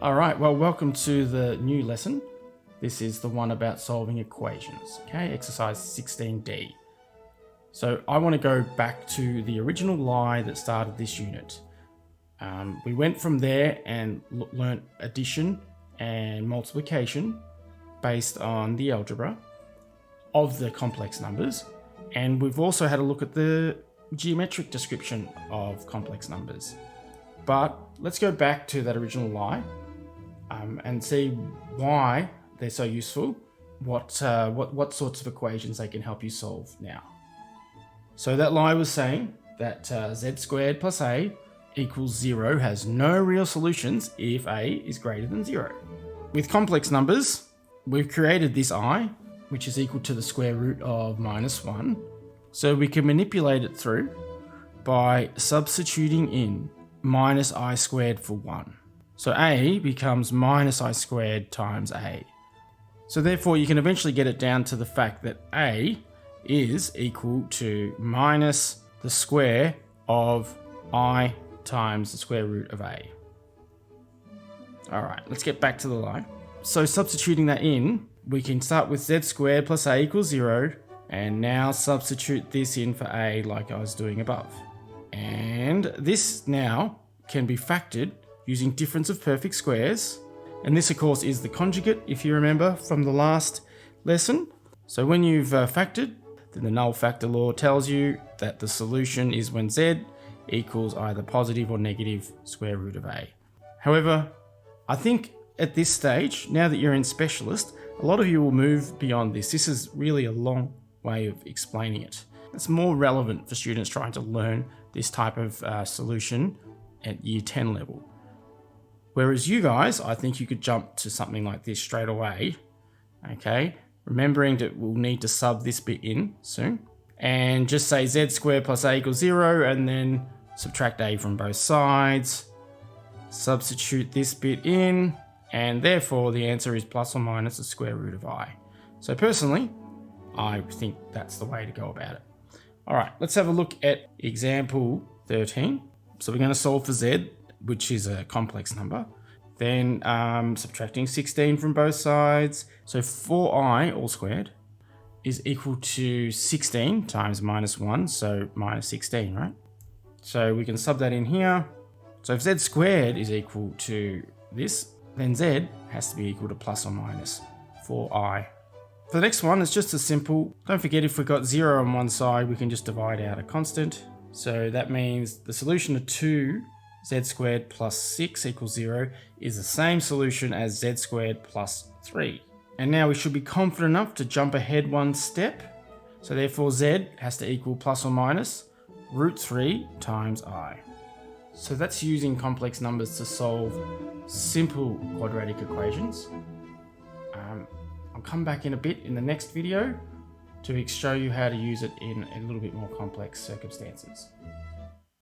All right, well, welcome to the new lesson. This is the one about solving equations, okay? Exercise 16D. So I want to go back to the original lie that started this unit. We went from there and learnt addition and multiplication based on the algebra of the complex numbers. And we've also had a look at the geometric description of complex numbers. But let's go back to that original lie and see why they're so useful, what sorts of equations they can help you solve now. So that lie was saying that z squared plus a equals 0 has no real solutions if a is greater than 0. With complex numbers, we've created this I, which is equal to the square root of minus 1. So we can manipulate it through by substituting in minus I squared for 1. So a becomes minus I squared times a. So therefore you can eventually get it down to the fact that a is equal to minus the square of I times the square root of a. All right, let's get back to the line. So substituting that in, we can start with z squared plus a equals 0, and now substitute this in for a like I was doing above. And this now can be factored using difference of perfect squares. And this, of course, is the conjugate, if you remember from the last lesson. So when you've factored, then the null factor law tells you that the solution is when z equals either positive or negative square root of a. However, I think at this stage, now that you're in specialist, a lot of you will move beyond this. This is really a long way of explaining it. It's more relevant for students trying to learn this type of solution at year 10 level. Whereas you guys, I think you could jump to something like this straight away, okay? Remembering that we'll need to sub this bit in soon. And just say z squared plus a equals 0, and then subtract a from both sides. Substitute this bit in, and therefore the answer is plus or minus the square root of I. So personally, I think that's the way to go about it. All right, let's have a look at example 13. So we're going to solve for z, which is a complex number. Then subtracting 16 from both sides. So 4i all squared is equal to 16 times minus 1, so minus 16, right? So we can sub that in here. So if z squared is equal to this, then z has to be equal to plus or minus 4i. For the next one, it's just as simple. Don't forget, if we've got 0 on one side, we can just divide out a constant. So that means the solution of 2 z squared plus 6 equals 0 is the same solution as z squared plus 3. And now we should be confident enough to jump ahead one step. So therefore z has to equal plus or minus root 3 times I. So that's using complex numbers to solve simple quadratic equations. I'll come back in a bit in the next video to show you how to use it in a little bit more complex circumstances.